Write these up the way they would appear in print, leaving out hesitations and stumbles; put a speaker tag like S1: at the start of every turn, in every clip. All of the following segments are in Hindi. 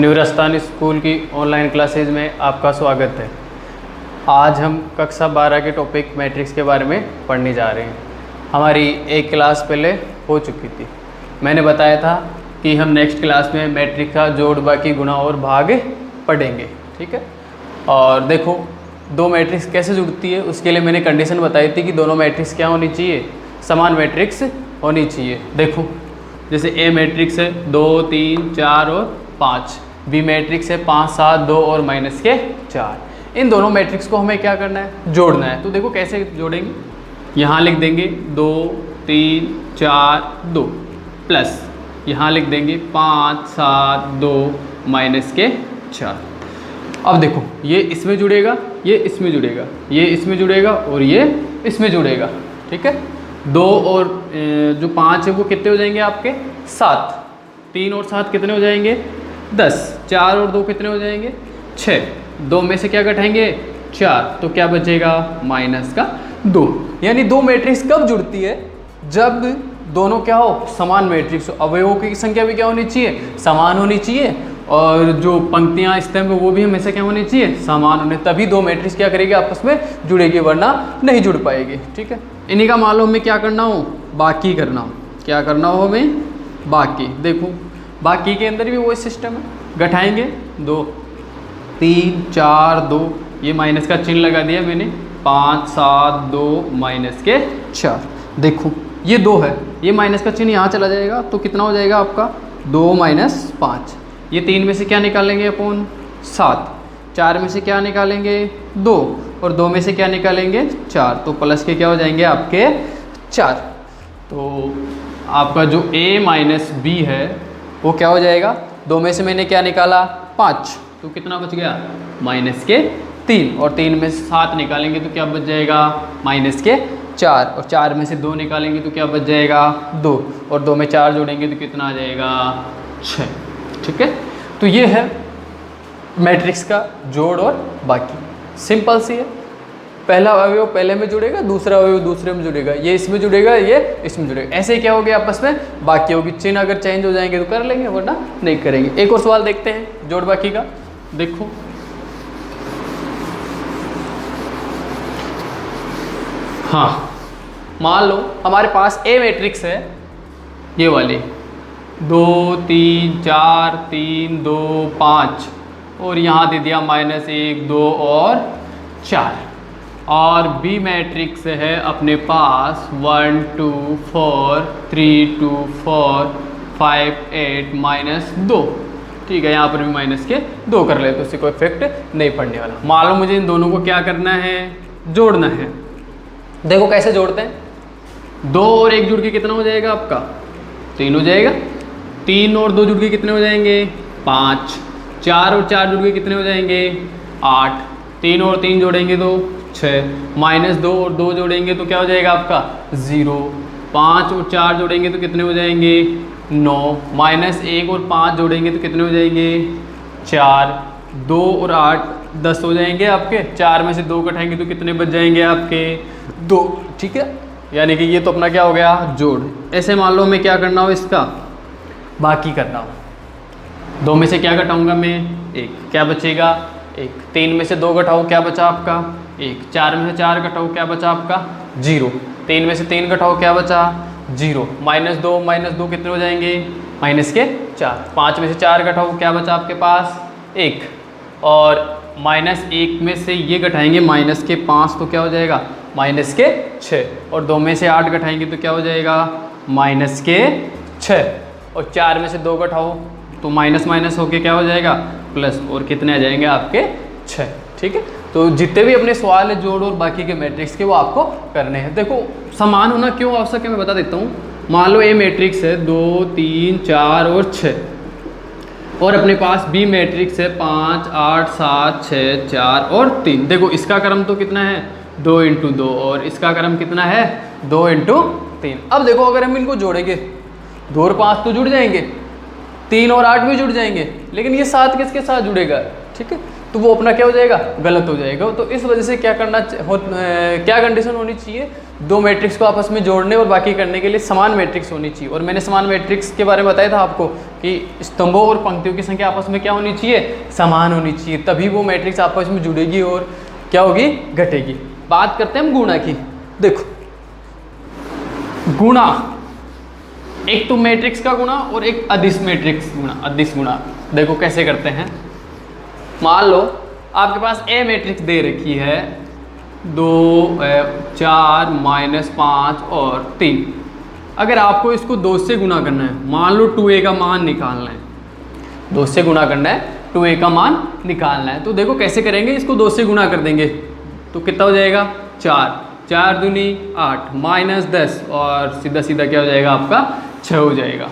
S1: न्यू राजस्थान स्कूल की ऑनलाइन क्लासेज में आपका स्वागत है। आज हम कक्षा 12 के टॉपिक मैट्रिक्स के बारे में पढ़ने जा रहे हैं। हमारी एक क्लास पहले हो चुकी थी। मैंने बताया था कि हम नेक्स्ट क्लास में मैट्रिक्स का जोड़, बाकी, गुणा और भाग पढ़ेंगे, ठीक है। और देखो दो मैट्रिक्स कैसे जुड़ती है, उसके लिए मैंने कंडीशन बताई थी कि दोनों मैट्रिक्स क्या होनी चाहिए, समान मैट्रिक्स होनी चाहिए। देखो जैसे ए मैट्रिक्स है 2, 3, 4 और 5, बी मैट्रिक्स है 5, 7, 2 और माइनस के 4। इन दोनों मैट्रिक्स को हमें क्या करना है, जोड़ना है। तो देखो कैसे जोड़ेंगे, यहाँ लिख देंगे 2, 3, 4, 2 प्लस यहाँ लिख देंगे 5, 7, 2 माइनस के 4। अब देखो ये इसमें जुड़ेगा, ये इसमें जुड़ेगा, ये इसमें जुड़ेगा और ये इसमें जुड़ेगा, ठीक है। 2 और जो 5 है वो कितने हो जाएंगे आपके 7, 3 और 7 कितने हो जाएंगे 10, 4 और 2 कितने हो जाएंगे 6, 2 में से क्या घटाएंगे 4, तो क्या बचेगा माइनस का 2। यानी दो मैट्रिक्स कब जुड़ती है, जब दोनों क्या हो, समान मैट्रिक्स हो। अवयवों की संख्या भी क्या होनी चाहिए, समान होनी चाहिए, और जो पंक्तियां स्तंभ वो भी हमेशा क्या होनी चाहिए, समान होने, तभी दो मैट्रिक्स क्या करेगी आपस में जुड़ेगी, वरना नहीं जुड़ पाएगी, ठीक है। इन्हीं का मान लो हमें क्या करना हो, बाकी करना हो। क्या करना हो हमें, बाकी। देखो बाकी के अंदर भी वही सिस्टम है, घटाएंगे 2, 3, 4, 2, ये माइनस का चिन्ह लगा दिया मैंने, 5, 7, 2 माइनस के 4। देखो ये 2 है, ये माइनस का चिन्ह यहाँ चला जाएगा, तो कितना हो जाएगा आपका 2 माइनस 5। ये 3 में से क्या निकालेंगे अपन 7, 4 में से क्या निकालेंगे 2 और 2 में से क्या निकालेंगे 4, तो प्लस के क्या हो जाएंगे आपके 4। तो आपका जो a माइनस बी है वो क्या हो जाएगा, 2 में से मैंने क्या निकाला 5, तो कितना बच गया माइनस के 3, और 3 में से 7 निकालेंगे तो क्या बच जाएगा माइनस के 4, और 4 में से 2 निकालेंगे तो क्या बच जाएगा 2, और 2 में 4 जोड़ेंगे तो कितना आ जाएगा 6, ठीक है। तो ये है मैट्रिक्स का जोड़ और बाकी, सिंपल सी है। पहला अवयव पहले में जुड़ेगा, दूसरा अवयव दूसरे में जुड़ेगा, ये इसमें जुड़ेगा, ये इसमें जुड़ेगा, ऐसे ही क्या हो गया आपस में बाकी होगी। चिन्ह अगर चेंज हो जाएंगे तो कर लेंगे, वरना नहीं करेंगे। एक और सवाल देखते हैं जोड़ बाकी का। देखो हाँ, मान लो हमारे पास ए मैट्रिक्स है, ये वाली 2, 3, 4, 3, 2, 5, और यहाँ दे दिया -1, 2 और 4। और बी मैट्रिक्स है अपने पास 1, 2, 4, 3, 2, 4, 5, 8 -2, ठीक है। यहाँ पर भी माइनस के 2 कर ले तो उससे कोई इफेक्ट नहीं पड़ने वाला। मान लो मुझे इन दोनों को क्या करना है, जोड़ना है। देखो कैसे जोड़ते हैं, 2 और 1 जुड़ के कितना हो जाएगा आपका 3 हो जाएगा, 3 और 2 जुड़ के कितने हो जाएंगे 5, 4 और 4 जुड़ के कितने हो जाएंगे 8, 3 और 3 जोड़ेंगे तो 6, -2 और 2 जोड़ेंगे तो क्या हो जाएगा आपका 0, 5 और 4 जोड़ेंगे तो कितने हो जाएंगे 9, -1 और 5 जोड़ेंगे तो कितने हो जाएंगे 4, 2 और 8 10 हो जाएंगे आपके, 4 में से 2 घटाएंगे तो कितने बच जाएंगे आपके 2, ठीक है। यानी कि ये तो अपना क्या हो गया जोड़। ऐसे मान लो मैं क्या करना हो, इसका बाकी करना हो। 2 में से क्या घटाऊंगा मैं 1, क्या बचेगा 1, 3 में से 2 घटाओ क्या बचा आपका 1, 4 में से 4 घटाओ क्या बचा आपका 0, 3 में से 3 घटाओ क्या बचा 0, -2 कितने हो जाएंगे माइनस के 4, 5 में से 4 घटाओ क्या बचा आपके पास 1, और -1 में से ये घटाएंगे माइनस के 5 तो क्या हो जाएगा माइनस के 6, और 2 में से 8 घटाएंगे तो क्या हो जाएगा माइनस के 6, और 4 में से 2 घटाओ तो माइनस माइनस होके क्या हो जाएगा प्लस, और कितने आ जाएंगे आपके 6, ठीक है। तो जितने भी अपने सवाल है जोड़ और बाकी के मैट्रिक्स के वो आपको करने हैं। देखो समान होना क्यों आवश्यक है मैं बता देता हूँ। मान लो ए मैट्रिक्स है 2, 3, 4 और 6, और अपने पास बी मैट्रिक्स है 5, 8, 7, 6, 4 और 3। देखो इसका क्रम तो कितना है 2 × 2, और इसका क्रम कितना है 2 × 3। अब देखो अगर हम इनको जोड़ेंगे 2 और 5 तो जुड़ जाएंगे, 3 और 8 भी जुड़ जाएंगे, लेकिन ये 7 किसके साथ जुड़ेगा, ठीक है। तो वो अपना क्या हो जाएगा, गलत हो जाएगा। तो इस वजह से क्या करना क्या कंडीशन होनी चाहिए, दो मैट्रिक्स को आपस में जोड़ने और बाकी करने के लिए समान मैट्रिक्स होनी चाहिए। और मैंने समान मैट्रिक्स के बारे में बताया था आपको कि स्तंभों और पंक्तियों की संख्या आपस में क्या होनी चाहिए, समान होनी चाहिए, तभी वो मैट्रिक्स आपस में जुड़ेगी और क्या होगी, घटेगी। बात करते हैं हम गुणा की। देखो गुणा, एक तो मैट्रिक्स का गुणा और एक अदिश मैट्रिक्स गुणा, अदिश गुणा। देखो कैसे करते हैं। मान लो आपके पास ए मैट्रिक्स दे रखी है 2 4 -5 और 3। अगर आपको इसको 2 से गुणा करना है, मान लो 2a का मान निकालना है, 2 से गुणा करना है, 2a का मान निकालना है, तो देखो कैसे करेंगे, इसको 2 से गुणा कर देंगे तो कितना हो जाएगा 4, 4 दूनी 8 -10 और सीधा सीधा क्या हो जाएगा आपका 6 हो जाएगा।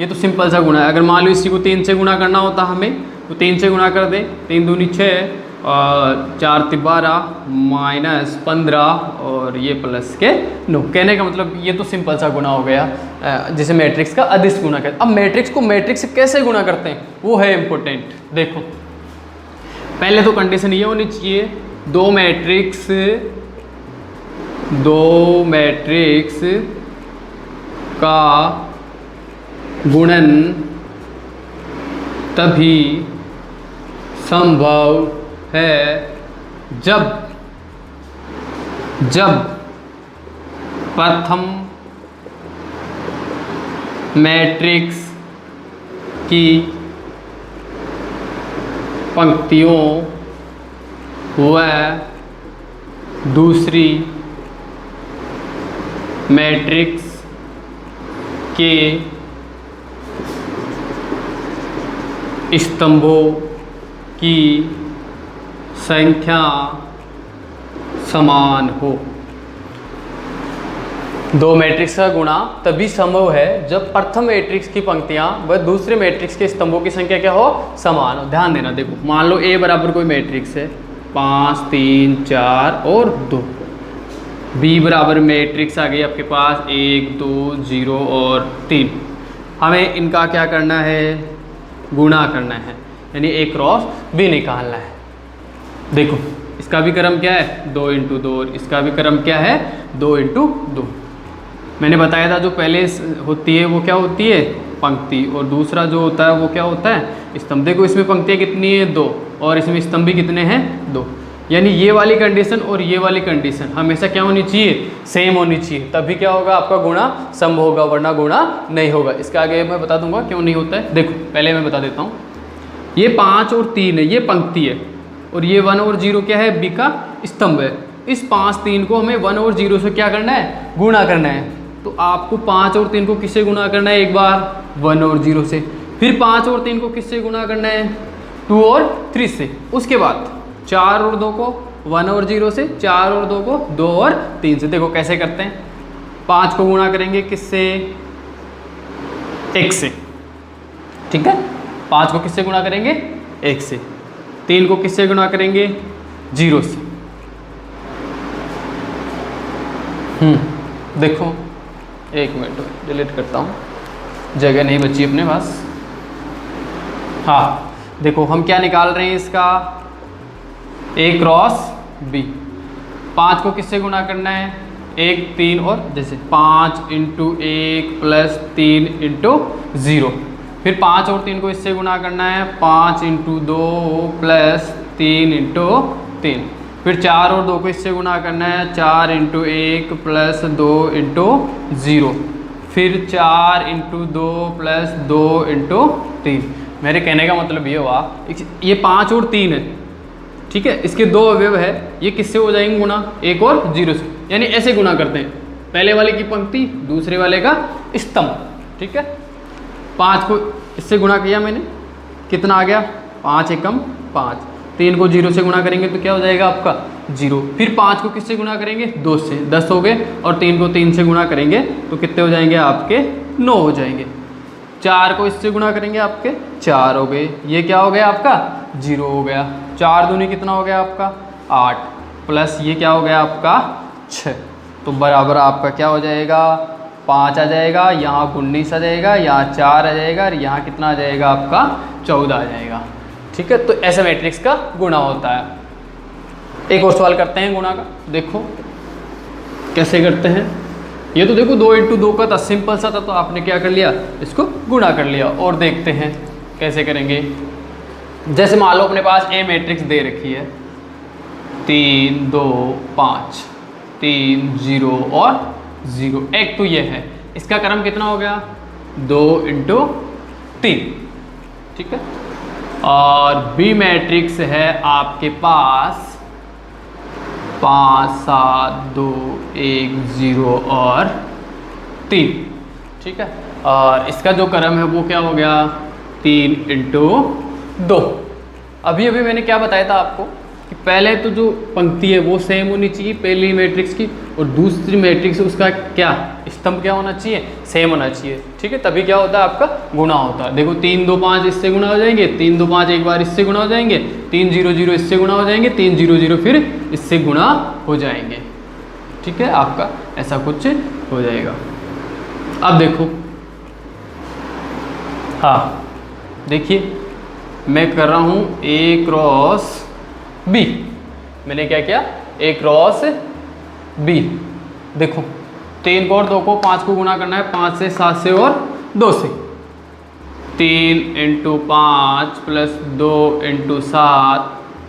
S1: ये तो सिंपल सा गुणा है। अगर मान लो इसी को 3 से गुणा करना होता हमें तो 3 से गुणा कर दे, 3 दूनी 6 और 4 × 12 -15 और ये प्लस के 9। कहने का मतलब ये तो सिंपल सा गुणा हो गया जिसे मैट्रिक्स का अदिश गुणा कहते हैं। अब मैट्रिक्स को मैट्रिक्स से कैसे गुणा करते हैं वो है इम्पोर्टेंट। देखो पहले तो कंडीशन ये होनी चाहिए, दो मैट्रिक्स का गुणन तभी संभव है जब प्रथम मैट्रिक्स की पंक्तियों व दूसरी मैट्रिक्स के स्तंभों की संख्या समान हो। दो मैट्रिक्स का गुणा तभी संभव है जब प्रथम मैट्रिक्स की पंक्तियां व दूसरे मैट्रिक्स के स्तंभों की संख्या क्या हो, समान हो। ध्यान देना, देखो मान लो A बराबर कोई मैट्रिक्स है 5 3 4 और 2, B बराबर मैट्रिक्स आ गई आपके पास 1 2 0 और 3। हमें इनका क्या करना है, गुणा करना है, यानी A क्रॉस B निकालना है। देखो इसका भी क्रम क्या है 2 × 2 और इसका भी क्रम क्या है 2 × 2। मैंने बताया था जो पहले होती है वो क्या होती है, पंक्ति, और दूसरा जो होता है वो क्या होता है, स्तंभ। देखो इसमें पंक्तियाँ कितनी है 2 और इसमें स्तंभ भी कितने हैं 2, यानी ये वाली कंडीशन और ये वाली कंडीशन हमेशा क्या होनी चाहिए, सेम होनी चाहिए, तभी क्या होगा आपका गुणा संभव होगा, वरना गुणा नहीं होगा। इसके आगे मैं बता दूंगा क्यों नहीं होता है। देखो पहले मैं बता देता हूँ, ये 5 और 3 है, ये पंक्ति है, और ये 1 और 0 क्या है, B का स्तंभ है। इस 5 3 को हमें 1 और 0 से क्या करना है, गुणा करना है। तो आपको 5 और 3 को किससे गुणा करना है, एक बार 1 और 0 से, फिर 5 और 3 को किससे गुणा करना है, 2 और 3 से, उसके बाद 4 और 2 को 1 और 0 से, 4 और 2 को 2 और 3 से। देखो कैसे करते हैं, 5 को गुणा करेंगे किससे, 1 से, ठीक है। 5 को किससे गुणा करेंगे, 1 से। 3 को किससे गुणा करेंगे, 0 से। देखो एक मिनट डिलीट करता हूँ, जगह नहीं बची अपने पास। हाँ देखो हम क्या निकाल रहे हैं इसका, A क्रॉस B। 5 को किससे गुणा करना है, 1 3 और जैसे 5 × 1 + 3 × 0, फिर 5 और 3 को इससे गुणा करना है 5 × 2 + 3 × 3, फिर 4 और 2 को इससे गुणा करना है 4 × 1 + 2 × 0, फिर 4 × 2 + 2 × 3। मेरे कहने का मतलब ये हुआ, ये 5 और 3 है, ठीक है, इसके 2 अवयव है, ये किससे हो जाएंगे गुणा, 1 और 0 से, यानी ऐसे गुणा करते हैं, पहले वाले की पंक्ति दूसरे वाले का स्तंभ, ठीक है। 5 को इससे गुणा किया मैंने, कितना आ गया, 5 एकम 5। 3 को 0 से गुणा करेंगे तो क्या हो जाएगा आपका 0, फिर 5 को किससे गुणा करेंगे, 2 से, 10 हो गए, और 3 को 3 से गुणा करेंगे तो कितने हो जाएंगे आपके 9 हो जाएंगे। 4 को इससे गुणा करेंगे आपके 4 हो गए, ये क्या हो गया आपका 0 हो गया। 4 दूनी कितना हो गया आपका 8, प्लस ये क्या हो गया आपका 6, तो बराबर आपका क्या हो जाएगा 5 आ जाएगा, यहाँ 19 आ जाएगा, यहाँ 4 आ जाएगा, और यहाँ कितना आ जाएगा आपका 14 आ जाएगा। ठीक है, तो ऐसे मैट्रिक्स का गुणा होता है। एक और सवाल करते हैं गुणा का, देखो कैसे करते हैं। ये तो देखो 2 × 2 का था, सिंपल सा था, तो आपने क्या कर लिया, इसको गुणा कर लिया। और देखते हैं कैसे करेंगे। जैसे मान लो अपने पास ए मैट्रिक्स दे रखी है 3 2 5 3 0 और 0। एक तो ये है, इसका क्रम कितना हो गया 2 × 3, ठीक है। और बी मैट्रिक्स है आपके पास 5 7 2 1 0 और 3, ठीक है। और इसका जो क्रम है वो क्या हो गया 3 × 2। अभी अभी मैंने क्या बताया था आपको कि पहले तो जो पंक्ति है वो सेम होनी चाहिए पहली मैट्रिक्स की, और दूसरी मैट्रिक्स उसका क्या स्तंभ क्या होना चाहिए, सेम होना चाहिए, ठीक है। तभी क्या होता है आपका गुणा होता है। देखो 3 2 5 इससे गुणा हो जाएंगे, 3 2 5 एक बार इससे गुणा हो जाएंगे, 3 0 0 इससे गुणा हो जाएंगे, 3 0 0 फिर इससे गुणा हो जाएंगे, ठीक है। आपका ऐसा कुछ हो जाएगा। अब देखो, हाँ देखिए मैं कर रहा हूँ A क्रॉस B। मैंने क्या किया, A क्रॉस B। देखो 3 को और 2 को 5 को गुणा करना है, 5 से 7 से और 2 से। 3 × 5 + 2 × 7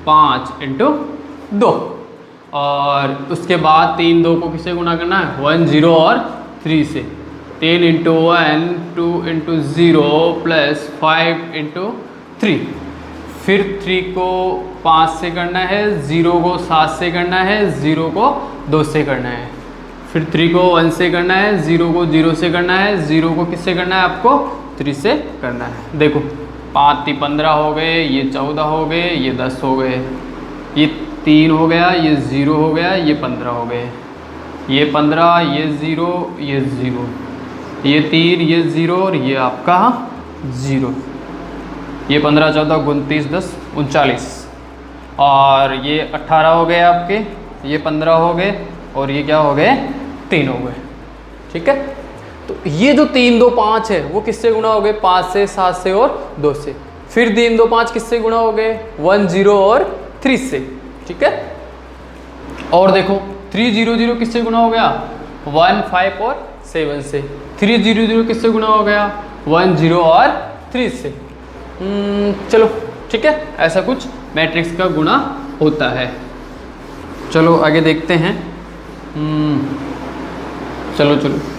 S1: 5 × 2। और उसके बाद 3 2 को किससे गुणा करना है 1 0 और 3 से। 10 × 1 2 × 0 + 5 × 3। फिर 3 को 5 से करना है, 0 को 7 से करना है, 0 को 2 से करना है। फिर 3 को 1 से करना है, 0 को 0 से करना है, 0 को किससे करना है आपको 3 से करना है। देखो 5 3 15 हो गए, ये 14 हो गए, ये 10 हो गए, ये 3 हो गया, ये 0 हो गया, ये 15 हो गए, ये 15, ये 0, ये 0, ये 3, ये 0 और ये आपका 0। ये 15 14 29 10 39 और ये 18 हो गए आपके, ये 15 हो गए और ये क्या हो गए 3 हो गए, ठीक है। तो ये जो 3 2 5 है वो किससे गुणा हो गए 5 से 7 से और 2 से। फिर 3 2 5 किससे गुणा हो गए 1 0 और 3 से, ठीक है। और देखो 3 0 0 किससे गुणा हो गया 1 5 और 7 से। 3 0 0 किससे गुणा हो गया 1 0 और 3 से। चलो ठीक है, ऐसा कुछ मैट्रिक्स का गुणा होता है। चलो आगे देखते हैं। चलो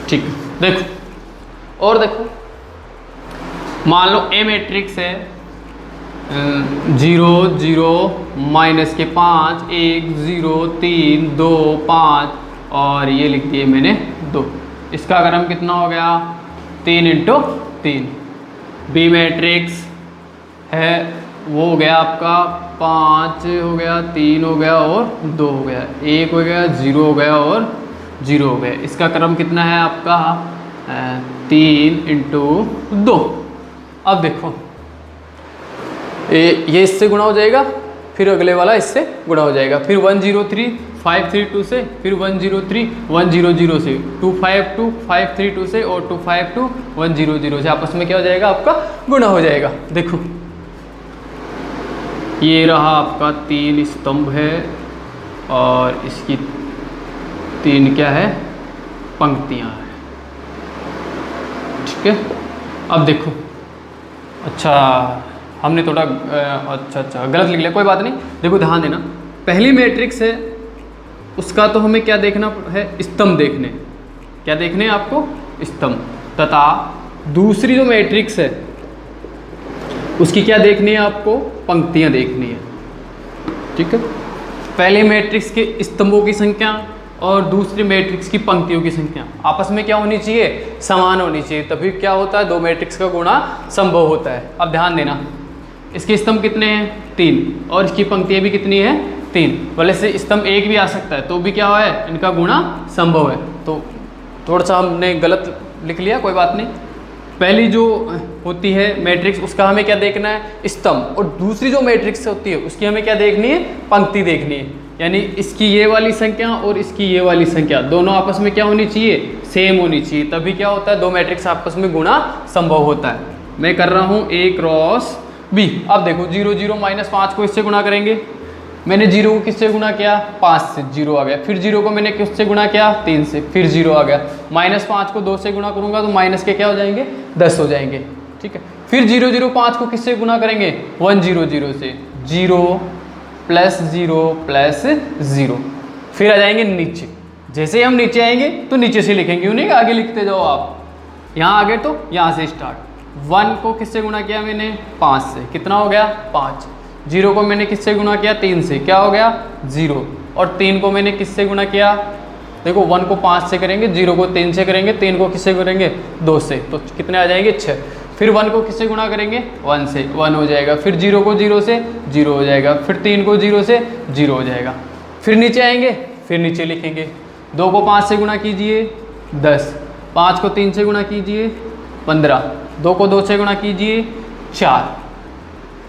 S1: ठीक है, देखो और देखो, मान लो ए मैट्रिक्स है 0 0 -5 1 0 3 2 5 और ये लिख दिए मैंने 2। इसका क्रम कितना हो गया 3 × 3। बी मैट्रिक्स है वो हो गया आपका 5 हो गया, 3 हो गया और 2 हो गया, 1 हो गया, 0 हो गया और 0 हो गया। इसका क्रम कितना है आपका 3 × 2। अब देखो ये इससे गुणा हो जाएगा, फिर अगले वाला इससे गुणा हो जाएगा, फिर 1 0 3 5 3 2 से, फिर 1 0 3 1 0 0 से, 2 5 2 5 3 2 से और 2 5 2 1 0 0 से आपस में क्या हो जाएगा आपका गुणा हो जाएगा। देखो ये रहा आपका 3 स्तंभ है और इसकी 3 क्या है पंक्तियाँ हैं, ठीक है। अब देखो, अच्छा हमने थोड़ा अच्छा गलत लिख लिया, कोई बात नहीं। देखो ध्यान देना, पहली मैट्रिक्स है उसका तो हमें क्या देखना है स्तंभ देखने, क्या देखने हैं आपको स्तंभ, तथा दूसरी जो मैट्रिक्स है उसकी क्या देखनी है आपको पंक्तियाँ देखनी है, ठीक है। पहले मैट्रिक्स के स्तंभों की संख्या और दूसरी मैट्रिक्स की पंक्तियों की संख्या आपस में क्या होनी चाहिए समान होनी चाहिए, तभी क्या होता है दो मैट्रिक्स का गुणा संभव होता है। अब ध्यान देना, इसके स्तंभ कितने हैं 3 और इसकी पंक्तियाँ भी कितनी है 3, भले से स्तंभ 1 भी आ सकता है तो भी क्या है इनका गुणा संभव है। तो थोड़ा सा हमने गलत लिख लिया, कोई बात नहीं। पहली जो होती है मैट्रिक्स उसका हमें क्या देखना है स्तंभ, और दूसरी जो मैट्रिक्स होती है उसकी हमें क्या देखनी है पंक्ति देखनी है, यानी इसकी ये वाली संख्या और इसकी ये वाली संख्या दोनों आपस में क्या होनी चाहिए सेम होनी चाहिए, तभी क्या होता है दो मैट्रिक्स आपस में गुणा संभव होता है। मैं कर रहा हूँ A क्रॉस बी। अब देखो 0 0 माइनस 5 को इससे गुणा करेंगे, मैंने 0 को किससे गुणा किया 5 से, 0 आ गया। फिर 0 को मैंने किससे गुणा किया 3 से, फिर 0 आ गया। माइनस 5 को 2 से गुणा करूंगा तो माइनस के क्या हो जाएंगे 10 हो जाएंगे, ठीक है। फिर 0 0 5 को किससे गुणा करेंगे 1 0 0 से, 0 प्लस 0 प्लस 0। फिर आ जाएंगे नीचे, जैसे ही हम नीचे आएंगे तो नीचे से लिखेंगे, उन्हें आगे लिखते जाओ आप। यहाँ आगे तो यहाँ से स्टार्ट। 1 को किससे गुणा किया मैंने 5 से, कितना हो गया 5। 0 को मैंने किससे गुणा किया 3 से, क्या हो गया 0। और 3 को मैंने किससे गुणा किया, देखो 1 को 5 से करेंगे, 0 को 3 से करेंगे, 3 को किससे करेंगे 2 से, तो कितने आ जाएंगे 6। फिर 1 को किससे गुणा करेंगे 1 से, 1 हो जाएगा। फिर 0 को 0 से 0 हो जाएगा। फिर 3 को 0 से 0 हो जाएगा। फिर नीचे आएंगे, फिर नीचे लिखेंगे 2 को 5 से गुणा कीजिए 10, 5 को 3 से गुणा कीजिए 15, 2 को 2 से गुणा कीजिए 4,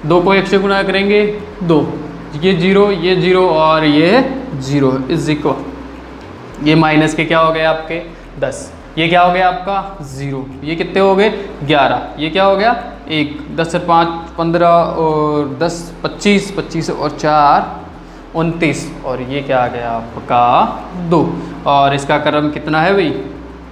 S1: 2 को 1 से गुणा करेंगे 2, ये 0 और ये 0 इज इक्वल, ये माइनस के क्या हो गए आपके 10, ये क्या हो गया आपका 0, ये कितने हो गए 11, ये क्या हो गया 1, 10 और 5 15 और 10 25, 25 और 4 29, और ये क्या आ गया आपका 2। और इसका क्रम कितना है भाई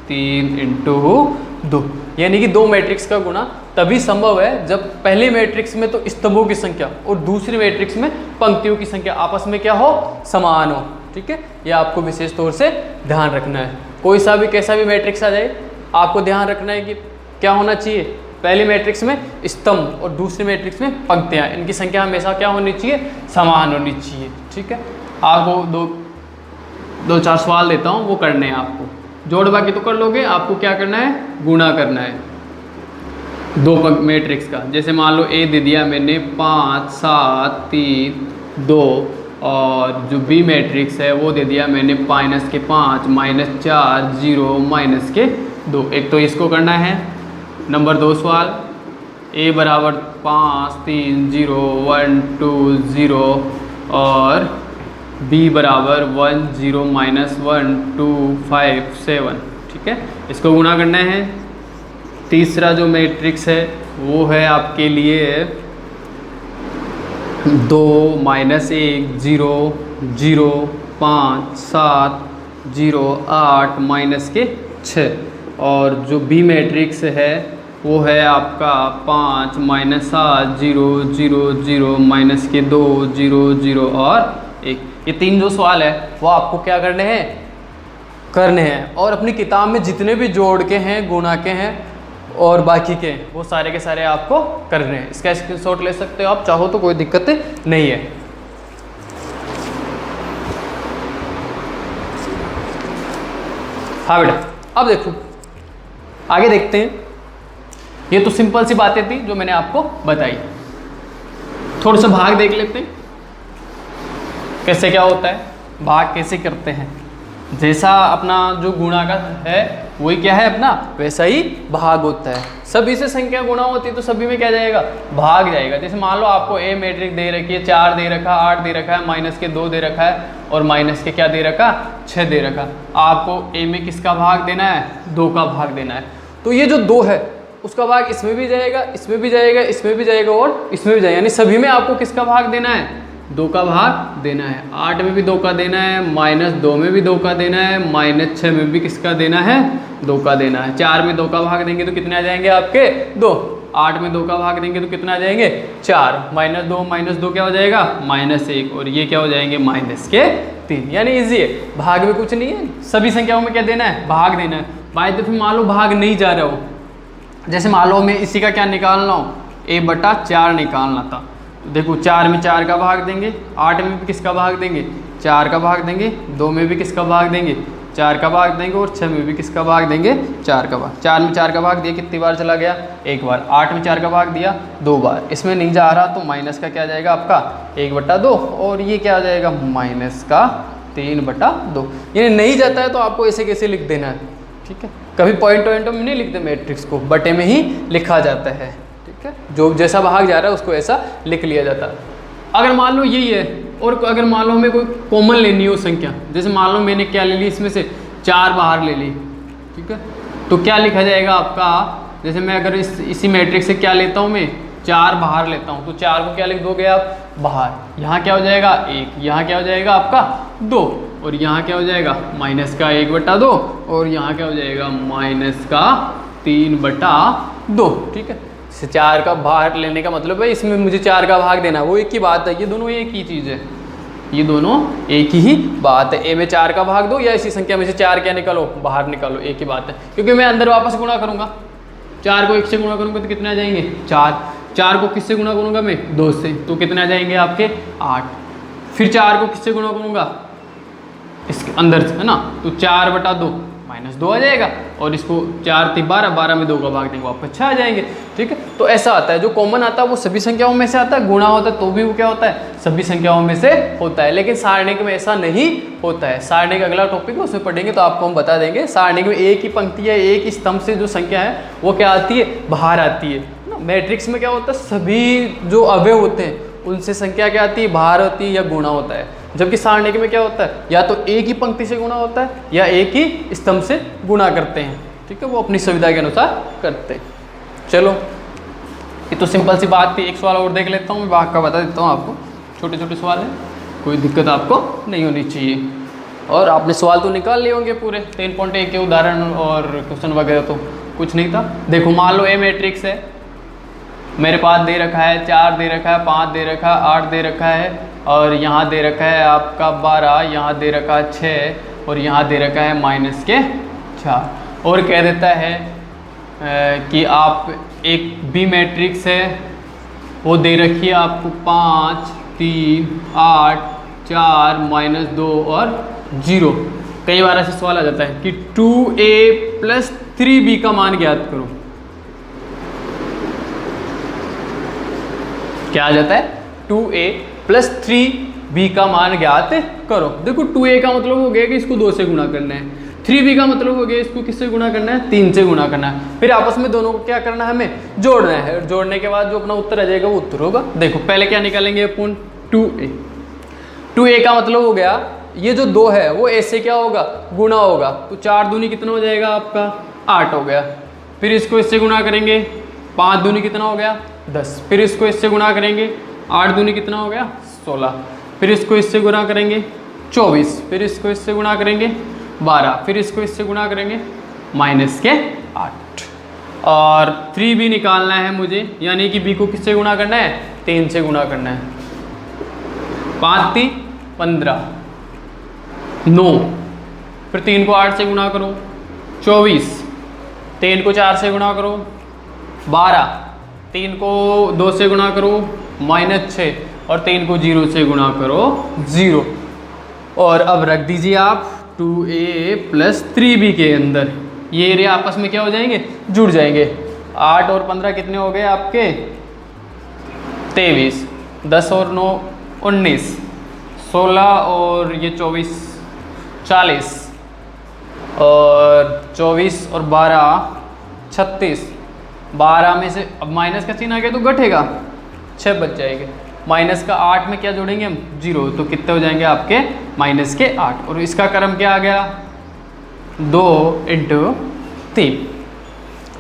S1: 3 × 2, यानी कि 2 मैट्रिक्स का गुणा तभी संभव है जब पहले मैट्रिक्स में तो स्तंभों की संख्या और दूसरे मैट्रिक्स में पंक्तियों की संख्या आपस में क्या हो समान हो, ठीक है। ये आपको विशेष तौर से ध्यान रखना है। कोई सा भी कैसा भी मैट्रिक्स आ जाए, आपको ध्यान रखना है कि क्या होना चाहिए, पहले मैट्रिक्स में स्तंभ और दूसरे मैट्रिक्स में पंक्तियाँ, इनकी संख्या हमेशा क्या होनी चाहिए समान होनी चाहिए, ठीक है। आपको दो चार सवाल देता हूँ, वो करने हैं आपको, जोड़ बाकी तो कर लोगे, आपको क्या करना है गुणा करना है 2 मैट्रिक्स का। जैसे मान लो ए दे दिया मैंने 5 7 3 2, और जो बी मैट्रिक्स है वो दे दिया मैंने -5 -4 0 -2। एक तो इसको करना है। नंबर 2 सवाल, a बराबर 5 3 0 1 2 0 और b बराबर 1 0 -1 2 5 7, ठीक है। इसको गुणा करना है। तीसरा जो मैट्रिक्स है वो है आपके लिए 2 -1 0 0 5 7 0 8 -6, और जो बी मैट्रिक्स है वो है आपका 5 -7 0 0 0 -2 0 0 और 1। ये 3 जो सवाल है वो आपको क्या करने हैं और अपनी किताब में जितने भी जोड़ के हैं गुणा के हैं और बाकी के वो सारे के सारे आपको करने हैं। इसका स्क्रीनशॉट ले सकते हो आप चाहो तो, कोई दिक्कत नहीं है। हाँ बेटा, अब देखो आगे देखते हैं। ये तो सिंपल सी बातें थी जो मैंने आपको बताई। थोड़ा सा भाग देख लेते हैं कैसे क्या होता है, भाग कैसे करते हैं। जैसा अपना जो गुणा का है वही क्या है अपना, वैसा ही भाग होता है। सभी से संख्या गुणा होती है तो सभी में क्या जाएगा भाग जाएगा। जैसे मान लो आपको ए मैट्रिक्स दे रखी है, 4 दे रखा, 8 दे रखा है, माइनस के 2 दे रखा है और माइनस के क्या दे रखा 6 दे रखा। आपको ए में किसका भाग देना है 2 का भाग देना है। तो ये जो 2 है उसका भाग इसमें भी जाएगा, इसमें भी जाएगा, इसमें भी जाएगा और इसमें भी जाएगा, यानी सभी में आपको किसका भाग देना है 2 का भाग देना है। 8 में भी 2 का देना है, -2 में भी 2 का देना है, -6 में भी किसका देना है 2 का देना है। 4 में 2 का भाग देंगे तो कितने आ जाएंगे आपके 2। 8 में 2 का भाग देंगे तो कितना आ जाएंगे 4। -2 क्या हो जाएगा -1, और ये क्या हो जाएंगे -3। यानी इजी है, भाग में कुछ नहीं है, सभी संख्याओं में क्या देना है भाग देना है। भाई तो फिर मान लो भाग नहीं जा रहा हो, जैसे मान लो मैं इसी का क्या निकालना हो a/4 निकालना था, तो देखो 4 में 4 का भाग देंगे, 8 में भी किसका भाग देंगे 4 का भाग देंगे, 2 में भी किसका भाग देंगे 4 का भाग देंगे और 6 में भी किसका भाग देंगे 4 का भाग। 4 में 4 का भाग दिया कितनी बार चला गया 1 बार। 8 में 4 का भाग दिया 2 बार। इसमें नहीं जा रहा तो माइनस का क्या जाएगा आपका 1/2, और ये क्या आ जाएगा -3/2। यानी नहीं जाता है तो आपको ऐसे कैसे लिख देना है, ठीक है। कभी पॉइंट में नहीं लिखते मैट्रिक्स को, बटे में ही लिखा जाता है, ठीक है। जो जैसा भाग जा रहा है उसको ऐसा लिख लिया जाता है। अगर मान लो यही है और अगर मान लो हमें कोई कॉमन लेनी हो संख्या, जैसे मान लो मैंने क्या ले ली इसमें से 4 बाहर ले ली, ठीक है, तो क्या लिखा जाएगा आपका, जैसे मैं अगर इसी मैट्रिक्स से क्या लेता हूँ मैं 4 बाहर लेता हूँ तो 4 को क्या लिख दोगे आप बाहर। यहाँ क्या हो जाएगा 1, यहाँ क्या हो जाएगा आपका 2, और यहाँ क्या हो जाएगा माइनस का 1/2, और यहाँ क्या हो जाएगा माइनस का 3/2। ठीक है, इसे 4 का बाहर लेने का मतलब है इसमें मुझे 4 का भाग देना है, वो एक ही बात है, ये दोनों एक ही चीज़ है, ये दोनों एक ही बात है। ए में 4 का भाग दो या इसी संख्या में से 4 क्या निकालो बाहर निकालो, एक ही बात है, क्योंकि मैं अंदर वापस गुणा करूँगा। 4 को 1 से गुणा करूँगा तो कितने आ जाएंगे 4, 4 को किससे गुणा करूँगा मैं 2 से, तो कितने आ जाएंगे आपके 8। फिर 4 को किससे गुणा करूँगा इसके अंदर से, है ना, तो 4/2 -2 आ जाएगा, और इसको 4 × 12, 12 में 2 का भाग देंगे वापस 6 आ जाएंगे। ठीक है, तो ऐसा आता है, जो कॉमन आता है वो सभी संख्याओं में से आता है, गुणा होता है तो भी वो क्या होता है सभी संख्याओं में से होता है। लेकिन सारणिक में ऐसा नहीं होता है। सारणिक अगला टॉपिक है उसमें पढ़ेंगे तो आपको हम बता देंगे। सारणिक में एक ही पंक्ति है, एक ही स्तंभ से जो संख्या है वो क्या आती है बाहर आती है ना। मैट्रिक्स में क्या होता है सभी जो अवयव होते हैं उनसे संख्या क्या आती है बाहर होती है या गुणा होता है, जबकि सारणिक में क्या होता है या तो एक ही पंक्ति से गुणा होता है या एक ही स्तंभ से गुणा करते हैं। ठीक है, वो अपनी सुविधा के अनुसार करते हैं। चलो, ये तो सिंपल सी बात थी। एक सवाल और देख लेता हूँ, मैं भाग का बता देता हूँ आपको। छोटे छोटे सवाल है, कोई दिक्कत आपको नहीं होनी चाहिए। और आपने सवाल तो निकाल लिए होंगे पूरे 3.1 के उदाहरण और क्वेश्चन वगैरह, तो कुछ नहीं था। देखो, मान लो ए मैट्रिक्स है, मेरे पास दे रखा है 4 दे रखा है, 5 दे रखा है, 8 दे रखा है, और यहाँ दे रखा है आपका 12, यहाँ दे रखा है 6, और यहाँ दे रखा है -4। और कह देता है कि आप एक बी मैट्रिक्स है, वो दे रखी है आपको 5, 3, 8, 4, -2 और 0। कई बार ऐसे सवाल आ जाता है कि 2a + 3b का मान ज्ञात करो। क्या आ जाता है 2a + 3b का मान ज्ञात करो। देखो, 2a का मतलब हो गया कि इसको 2 से गुणा करना है, 3b का मतलब हो गया इसको किससे गुणा करना है 3 से गुणा करना है। फिर आपस में दोनों को क्या करना है हमें जोड़ना है, और जोड़ने के बाद जो अपना उत्तर आ जाएगा वो उत्तर होगा। देखो, पहले क्या निकालेंगे अपन 2a। 2a का मतलब हो गया ये जो 2 है वो a से क्या होगा गुणा होगा, तो 4 दूनी कितना हो जाएगा आपका 8 हो गया। फिर इसको इससे गुणा करेंगे, 5 दूनी कितना हो गया 10। फिर इसको इससे गुणा करेंगे, 8 दूनी कितना हो गया 16। फिर इसको इससे गुणा करेंगे 24। फिर इसको इससे गुणा करेंगे 12। फिर इसको इससे गुणा करेंगे -8। और 3b निकालना है मुझे, यानी कि b को किससे गुणा करना है 3 से गुणा करना है। 5 × 3 = 15, 9। फिर 3 को 8 से गुणा करो 24, 3 को 4 से गुणा करो 12, 3 को 2 से गुणा करो -6, और 3 को 0 से गुणा करो 0। और अब रख दीजिए आप 2a + 3b के अंदर, ये रे आपस में क्या हो जाएंगे जुड़ जाएंगे। 8 और 15 कितने हो गए आपके 23, 10 और 9 19, 16 और ये 24 40, और 24 और 12 36। 12 में से अब माइनस का चिन्ह आ गया तो घटेगा, 6 बच जाएंगे। माइनस का 8 में क्या जोड़ेंगे हम 0, तो कितने हो जाएंगे आपके -8। और इसका क्रम क्या आ गया 2 × 3।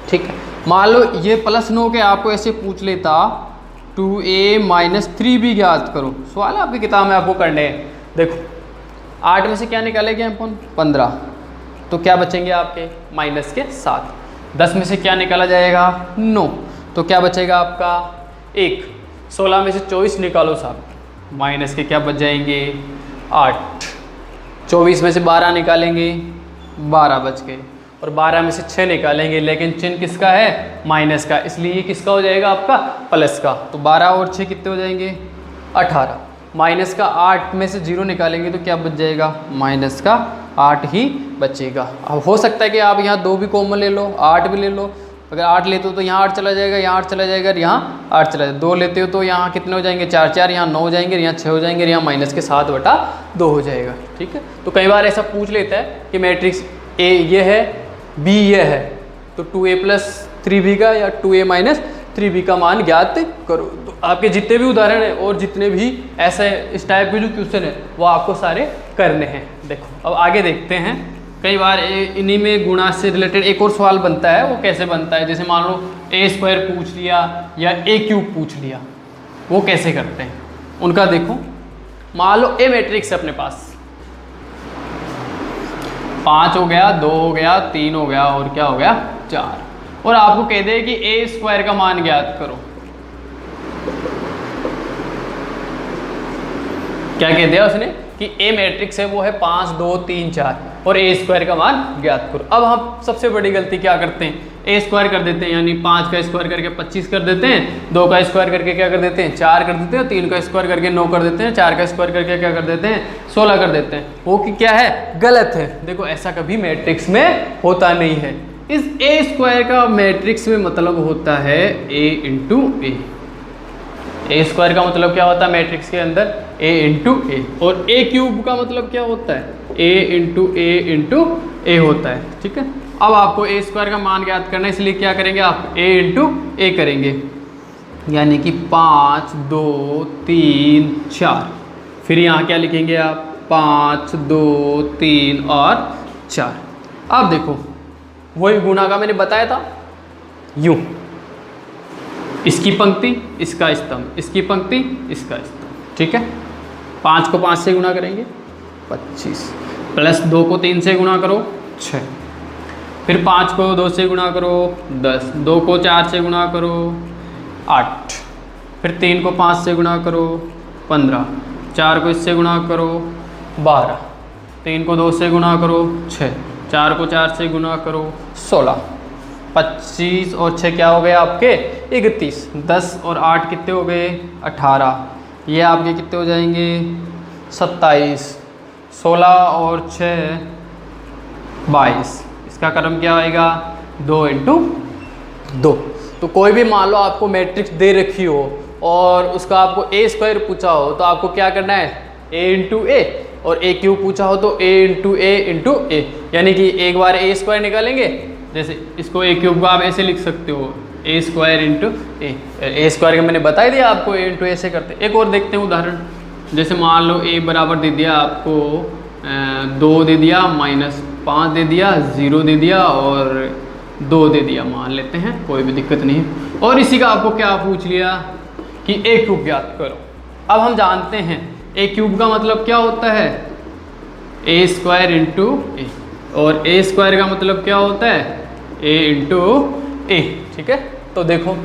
S1: ठीक है, मान लो ये +9 के आपको ऐसे पूछ लेता 2a - 3b ज्ञात करो। सवाल आपकी किताब में आपको करने हैं। देखो, 8 में से क्या निकालेंगे अपन 15, तो क्या बचेंगे आपके -7। 10 में से क्या निकाला जाएगा 9, तो क्या बचेगा आपका 1। 16 में से 24 निकालो साहब, माइनस के क्या बच जाएंगे 8। 24 में से 12 निकालेंगे 12 बच गए, और 12 में से 6 निकालेंगे, लेकिन चिन्ह किसका है माइनस का, इसलिए ये किसका हो जाएगा आपका प्लस का। तो 12 और 6 कितने हो जाएंगे 18। माइनस का 8 में से 0 निकालेंगे तो क्या बच जाएगा -8 ही बचेगा। अब हो सकता है कि आप यहाँ 2 भी कॉमन ले लो, 8 भी ले लो। अगर 8 लेते हो तो यहाँ 8 चला जाएगा, यहाँ 8 चला जाएगा, यहाँ 8 चला जाएगा। 2 लेते हो तो यहाँ कितने हो जाएंगे 4 4, यहाँ 9 हो जाएंगे, यहाँ 6 हो जाएंगे, यहाँ -7/2 हो जाएगा। ठीक है, तो कई बार ऐसा पूछ लेता है कि मैट्रिक्स ए ये है, बी ये है, तो 2a + 3b का या 2a - 3b का मान ज्ञात करो। तो आपके जितने भी उदाहरण हैं और जितने भी ऐसे इस टाइप के जो क्वेश्चन है वो आपको सारे करने हैं। देखो, अब आगे देखते हैं। कई बार इन्हीं में गुणा से रिलेटेड एक और सवाल बनता है, वो कैसे बनता है, जैसे मान लो ए स्क्वायर पूछ लिया या ए क्यूब पूछ लिया, वो कैसे करते हैं उनका देखो। मान लो ए मैट्रिक्स है अपने पास, 5 हो गया, 2 हो गया, 3 हो गया और क्या हो गया 4, और आपको कह दे कि ए स्क्वायर का मान ज्ञात करो। क्या कह दिया उसने कि ए मैट्रिक्स है वो है 5 2 3 4 और ए स्क्वायर का मान ज्ञात करो। अब हम सबसे बड़ी गलती क्या करते हैं, ए स्क्वायर कर देते हैं, यानी 5 का स्क्वायर करके 25 कर देते हैं, 2 का स्क्वायर करके क्या कर देते हैं 4 कर देते हैं, 3 का स्क्वायर करके 9 कर देते हैं, 4 का स्क्वायर करके क्या कर देते हैं 16 कर देते हैं। वो कि क्या है, गलत है। देखो ऐसा कभी मैट्रिक्स में होता नहीं है। इस ए स्क्वायर का मैट्रिक्स में मतलब होता है ए इंटू ए। ए स्क्वायर का मतलब क्या होता है मैट्रिक्स के अंदर, ए इंटू ए, और ए क्यूब का मतलब क्या होता है, ए इंटू ए होता है। ठीक है, अब आपको ए स्क्वायर का मान ज्ञात करना है, इसलिए क्या करेंगे आप ए इंटू ए करेंगे, यानी कि 5 2 3 4, फिर यहाँ क्या लिखेंगे आप 5 2 3 और 4। अब देखो वही गुणा का मैंने बताया था, यूं इसकी पंक्ति इसका स्तंभ, इसकी पंक्ति इसका स्तंभ। ठीक है, 5 को 5 से गुणा करेंगे 25, प्लस 2 को 3 से गुणा करो 6, फिर 5 को 2 से गुणा करो 10, 2 को 4 से गुणा करो 8, फिर 3 को 5 से गुणा करो 15, 4 को इससे गुणा करो 12, 3 को 2 से गुणा करो 6, 4 को 4 से गुणा करो 16, 25 और 6 क्या हो गए आपके 31, 10 और 8 कितने हो गए 18, ये आपके कितने हो जाएंगे 27, 16 और 6 22, इसका क्रम क्या आएगा 2 इंटू 2। तो कोई भी मान लो आपको मैट्रिक्स दे रखी हो और उसका आपको ए स्क्वायर पूछा हो तो आपको क्या करना है ए इंटू ए, और ए क्यूब पूछा हो तो ए इंटू ए, यानी कि एक बार ए स्क्वायर निकालेंगे, जैसे इसको ए क्यूब को आप ऐसे लिख सकते हो ए स्क्वायर इंटू ए स्क्वायर का मैंने बता ही दिया आपको ए इंटू ए से करते। एक और देखते हैं उदाहरण, जैसे मान लो ए बराबर दे दिया आपको 2 दे दिया, -5 दे दिया, 0 दे दिया और 2 दे दिया, मान लेते हैं, कोई भी दिक्कत नहीं है। और इसी का आपको क्या पूछ लिया कि ए क्यूब ज्ञात करो। अब हम जानते हैं ए क्यूब का मतलब क्या होता है ए स्क्वायर इंटू ए, और ए स्क्वायर का मतलब क्या होता है ए इंटू ए। ठीक है, तो देखो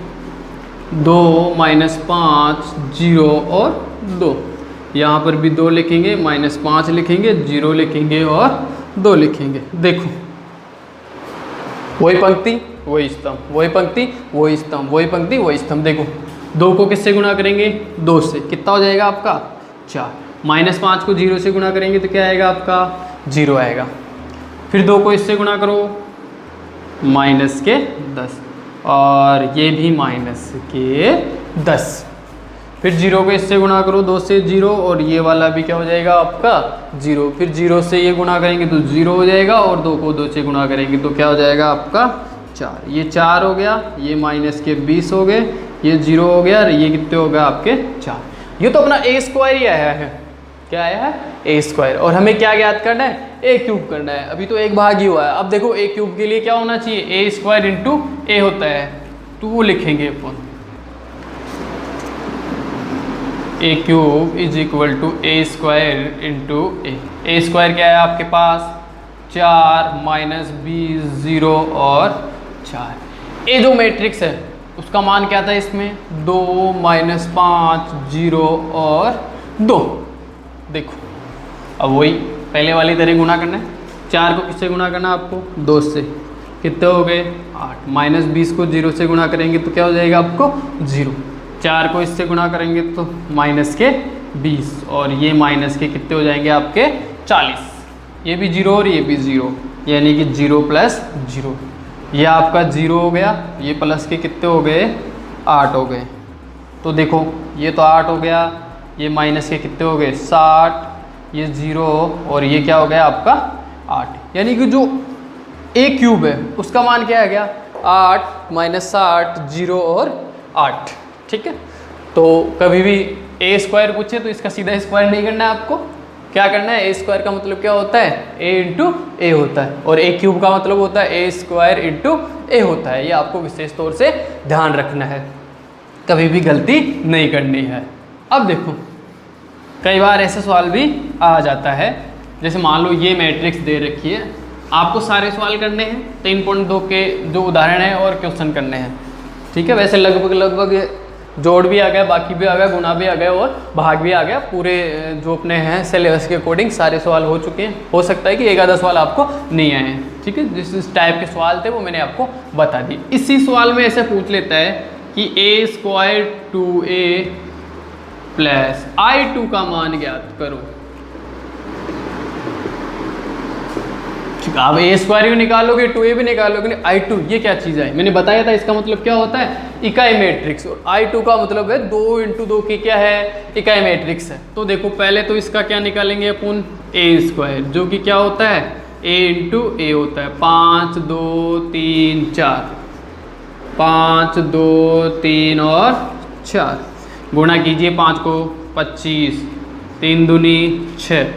S1: 2 -5 0 और 2, यहाँ पर भी 2 लिखेंगे, -5 लिखेंगे, 0 लिखेंगे और 2 लिखेंगे। देखो वही पंक्ति वही स्तंभ, वही पंक्ति वही स्तंभ, वही पंक्ति वही स्तंभ। देखो 2 को किससे गुणा करेंगे 2 से, कितना हो जाएगा आपका 4, -5 को 0 से गुणा करेंगे तो क्या आएगा आपका 0 आएगा, फिर 2 को इससे गुणा करो -10 और ये भी -10, फिर 0 को इससे गुणा करो 2 से 0 और ये वाला भी क्या हो जाएगा आपका 0, फिर 0 से ये गुणा करेंगे तो 0 हो जाएगा और 2 को 2 से गुणा करेंगे तो क्या हो जाएगा आपका 4, ये 4 हो गया, ये -20 हो गए, ये 0 हो गया और ये कितने हो गए आपके 4। ये तो अपना ए स्क्वायर ही आया है, क्या आया है ए स्क्वायर, और हमें क्या ज्ञात करना है ए क्यूब करना है। अभी तो एक भाग ही हुआ है। अब देखो ए क्यूब के लिए क्या होना चाहिए ए स्क्वायर इंटू ए होता है, तो वो लिखेंगे अपन a cube is equal to a square into a. A square क्या है आपके पास 4 -20 0 और 4। ए जो मैट्रिक्स है उसका मान क्या था इसमें 2 -5 0 और 2। देखो अब वही पहले वाली तरह गुणा करना है, 4 को किससे गुणा करना है आपको 2 से, कितने हो गए 8, -20 को 0 से गुणा करेंगे तो क्या हो जाएगा आपको 0, 4 को इससे गुणा करेंगे तो -20 और ये माइनस के कितने हो जाएंगे आपके 40, ये भी 0 और ये भी 0, यानी कि 0 + 0, ये आपका 0 हो गया, ये प्लस के कितने हो गए 8 हो गए। तो देखो ये तो 8 हो गया, ये माइनस के कितने हो गए 60, ये 0 और ये क्या हो गया आपका 8, यानी कि जो ए क्यूब है उसका मान क्या आ गया 8 -60 0 और 8। ठीक है, तो कभी भी ए स्क्वायर पूछे तो इसका सीधा स्क्वायर नहीं करना है आपको, क्या करना है, ए स्क्वायर का मतलब क्या होता है, ए इंटू ए होता है, और ए क्यूब का मतलब होता है ए स्क्वायर इंटू ए होता है। ये आपको विशेष तौर से ध्यान रखना है, कभी भी गलती नहीं करनी है। अब देखो कई बार ऐसा सवाल भी आ जाता है, जैसे मान लो ये मैट्रिक्स दे रखी है, आपको सारे सवाल करने हैं 3.2 के जो उदाहरण है और क्वेश्चन करने हैं, ठीक है। वैसे लगभग जोड़ भी आ गया, बाकी भी आ गया, गुना भी आ गया और भाग भी आ गया, पूरे जो अपने हैं सिलेबस के अकॉर्डिंग सारे सवाल हो चुके हैं। हो सकता है कि एक आधा सवाल आपको नहीं आए हैं, ठीक है। जिस टाइप के सवाल थे वो मैंने आपको बता दिए। इसी सवाल में ऐसे पूछ लेता है कि ए स्क्वायर 2a प्लस i2 का मान ज्ञात करो। आप ए स्क्वायर भी निकालोगे, 2a भी निकालोगे, i2 ये क्या चीज़ है, मैंने बताया था इसका मतलब क्या होता है, इकाई मैट्रिक्स, और i2 का मतलब है 2 इंटू 2 की क्या है, इकाई मैट्रिक्स है। तो देखो पहले तो इसका क्या निकालेंगे अपन, ए स्क्वायर, जो कि क्या होता है a इंटू ए होता है, 5 2 3 4, 5 2 3 और 4, गुणा कीजिए 5 को 25, 3 दूनी 6,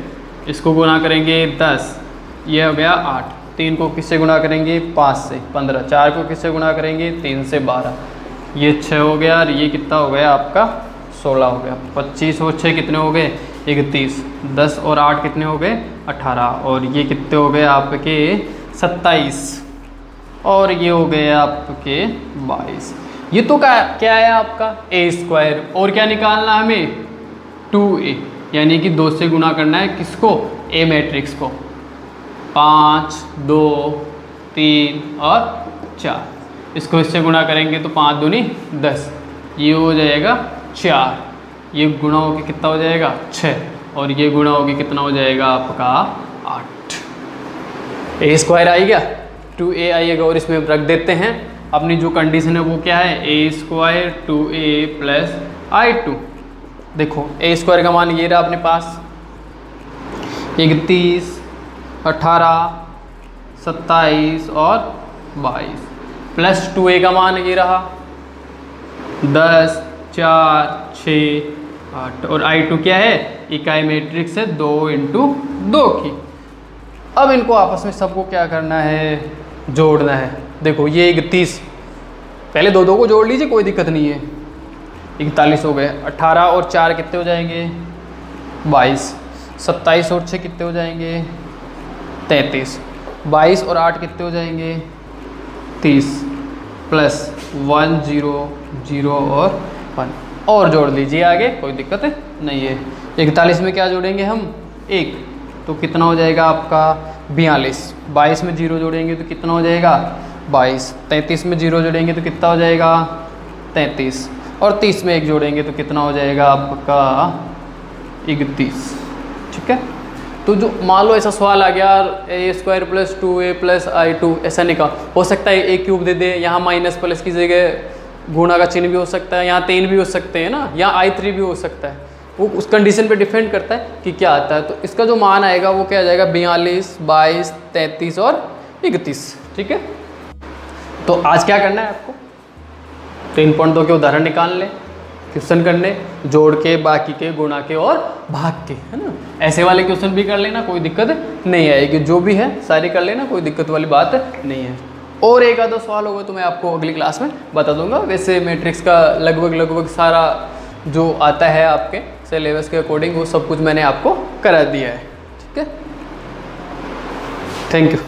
S1: इसको गुणा करेंगे 10, ये हो गया 8, 3 को किससे गुणा करेंगे 5 से 15, 4 को किससे गुणा करेंगे 3 से 12, ये 6 हो गया, और ये कितना हो गया आपका 16 हो गया। 25 और 6 कितने हो गए 31, 10 और 8 कितने हो गए 18, और ये कितने हो गए आपके 27, और ये हो गए आपके 22। ये तो क्या है आपका ए स्क्वायर, और क्या निकालना हमें 2a, यानी कि 2 से गुणा करना है किसको, ए मैट्रिक्स को, 5 2 3 और 4, इसको इससे गुणा करेंगे तो 5 दूनी 10, ये हो जाएगा 4, ये गुणा होकर कितना हो जाएगा 6, और ये गुणा होकर कितना हो जाएगा आपका 8। ए स्क्वायर आएगा, 2a आइएगा, और इसमें रख देते हैं अपनी जो कंडीशन है वो क्या है, ए स्क्वायर 2a प्लस i2। देखो ए स्क्वायर का मान ये रहा अपने पास 31 18 27 और 22, प्लस 2a का मान ये रहा 10 4 6 8, और i2 क्या है, इकाई मैट्रिक्स है 2 इंटू 2 की। अब इनको आपस में सबको क्या करना है, जोड़ना है। देखो ये 31, पहले दो को जोड़ लीजिए, कोई दिक्कत नहीं है, 41 हो गए, 18 और 4 कितने हो जाएंगे 22, 27 और 6 कितने हो जाएंगे 33, 22 और 8 कितने हो जाएंगे 30, प्लस 1 0 0 और 1, और जोड़ लीजिए आगे, कोई दिक्कत नहीं है। 41 में क्या जोड़ेंगे हम 1, तो कितना हो जाएगा आपका 42, 22 में 0 जोड़ेंगे तो कितना हो जाएगा 22, 33 में 0 जोड़ेंगे तो कितना हो जाएगा 33, और 30 में 1 जोड़ेंगे तो कितना हो जाएगा आपका 31, ठीक है। तो जो मान लो ऐसा सवाल आ गया ए square plus 2a plus i2, ऐसा निकाल, हो सकता है ए क्यूब दे दे, यहाँ माइनस प्लस की जगह गुणा का चिन्ह भी हो सकता है, यहाँ 3 भी हो सकते हैं ना, यहाँ i3 भी हो सकता है, वो उस कंडीशन पे डिपेंड करता है कि क्या आता है। तो इसका जो मान आएगा वो क्या आ जाएगा 42 22 33 और 31, ठीक है। तो आज क्या करना है आपको, 3.2 के उदाहरण निकाल लें, क्वेश्चन करने, जोड़ के, बाकी के, गुणा के और भाग के, है ना। ऐसे वाले क्वेश्चन भी कर लेना, कोई दिक्कत नहीं आएगी, जो भी है सारे कर लेना, कोई दिक्कत वाली बात नहीं है। और एक आधा सवाल होगा तो मैं आपको अगली क्लास में बता दूंगा। वैसे मैट्रिक्स का लगभग सारा जो आता है आपके सिलेबस के अकॉर्डिंग वो सब कुछ मैंने आपको करा दिया है, ठीक है। Thank you.